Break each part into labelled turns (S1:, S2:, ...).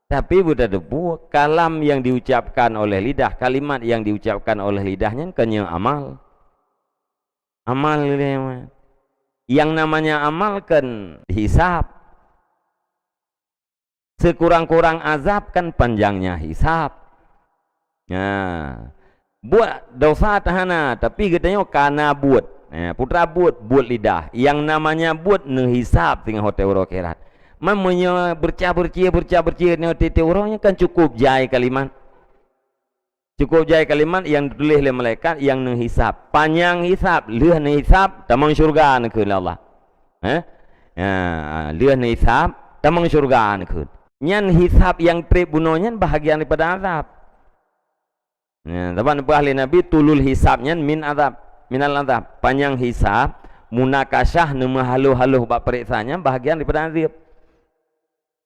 S1: Tapi budak debu kalam yang diucapkan oleh lidah, kalimat yang diucapkan oleh lidahnya kenya amal. Amal yang namanya amal kan hisab. Sekurang-kurang azab kan panjangnya hisab. Nah, buat dosa tahana tapi katanya kana buat. Putra buat lidah. Yang namanya buat nehisab dengan hotel akhirat. Mamanya bercah-bercia ni hotel orangnya kan cukup jai kalimat. Cukup jai kalimat yang ditulis oleh malaikat yang nehisab. Panjang hisab, leuh nehisab tamang syurga nak Allah. Leuh nehisab tamang syurga nak. Nyan hisab yang tribunonnya bahagian daripada azab. Taban ahli Nabi tulul hisabnya minal azab. Panjang hisab, munakashah nama haluh-haluh bak periksanya bahagian daripada azab.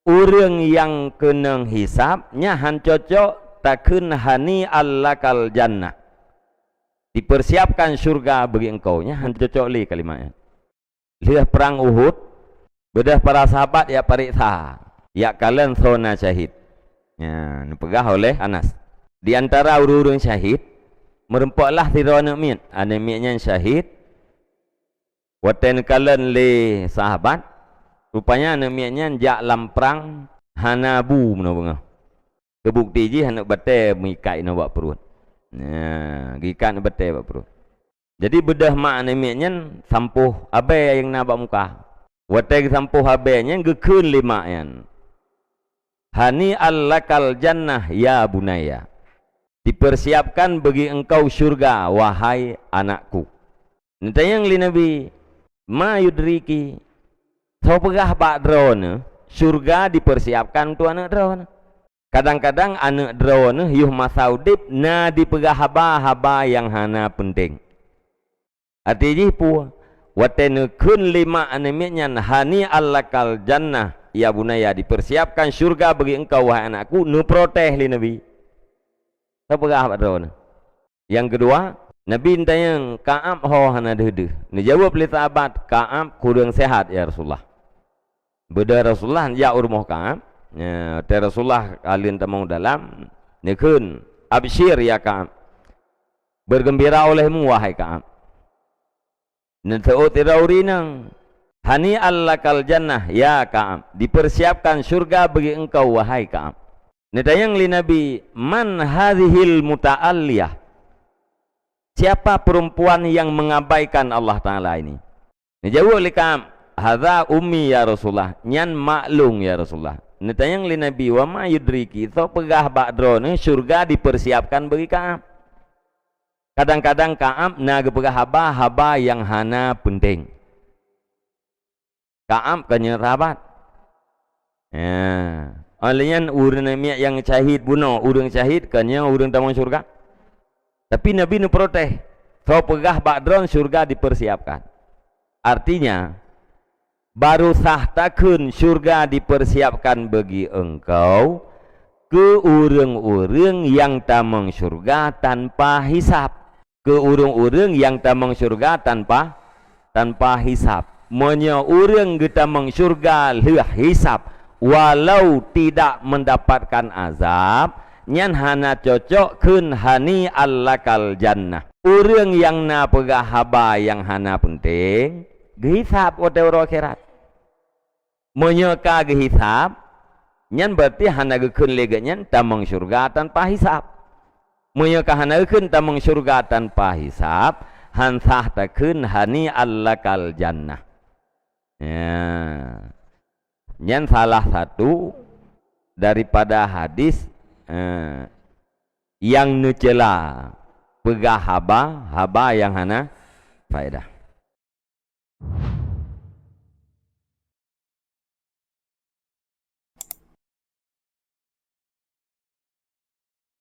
S1: Orang yang kena hisabnya han cocok takun hani allakal jannah. Dipersiapkan syurga bagi engkau nya han cocok li kalimatnya. Lihat perang Uhud, bedah para sahabat ya periksa. Ya kalian zona syahid. Ya, dipegah oleh Anas. Di antara urung syahid, merempaklah tirana mit. Ada mitnya syahid. Waten kalian le sahabat. Rupanya namianya jak lamprang hanabu menabung. Kebukti ji hendak bete mengikat nak buat perut. Nah, gikat nak bete buat perut. Jadi bedah mak namianya sampuh abai yang nak buat muka. Watai sampuh abainya gekun lima yan. Hani allakal jannah ya bunaya. Dipersiapkan bagi engkau syurga wahai anakku. Nanti yang li Nabi ma yudriki. So pegah bak drone, syurga dipersiapkan untuk anak drone. Kadang-kadang anak drone yuh masaudip na dipegah haba yang hana penting. Artinya pu watene kun lima anemnya hani allakal jannah ya bunaya dipersiapkan syurga bagi engkau wahai anakku nu proteh li Nabi. So pegah bak drone. Yang kedua, Nabi tanya Ka'ab ho hana dede. Ni jawab li sahabat Ka'ab kurang sehat ya Rasulullah. Beda Rasulullah ya urmoh Ka'ab. Ya, Rasulullah alin tamang dalam nikun absyir ya Ka'ab. Bergembira olehmu wahai Ka'ab. Nentau tiraurina hani allakal jannah ya Ka'ab. Dipersiapkan surga bagi engkau wahai Ka'ab. Netayang li Nabi man hadhil muta'alliyah. Siapa perempuan yang mengabaikan Allah Ta'ala ini? Jawab li Ka'ab. Hadza ummi ya Rasulullah, nyan maklum ya Rasulullah. Netayang li Nabi wa ma yudriki, so pegah bakdrone syurga dipersiapkan bagi Ka'ab. Kadang-kadang Ka'ab naga pegah haba yang hana penting. Ka'ab kanya sahabat. Ya, olehnya urang yang syahid bunuh, urang syahid kanya urang tamang syurga. Tapi Nabi nu proteh, so pegah bakdron syurga dipersiapkan. Artinya baru sah takun syurga dipersiapkan bagi engkau ke urang-urang yang tamang syurga tanpa hisab. Ke urang-urang yang tamang syurga tanpa hisab. Monya urang getamang syurga leuh hisab walau tidak mendapatkan azab, nyan hana cocok kun hani allakal jannah. Urang yang na pegah haba yang hana penting gehisab hotel akhirat. Menyeka gehisab nyan berarti hana gekun leganyan tamang syurga tanpa hisab. Menyeka hana gekun tamang syurga tanpa hisab hansah takun hani allakal jannah. Ya. Nyan salah satu daripada hadis yang nucela pegah haba yang hana faedah.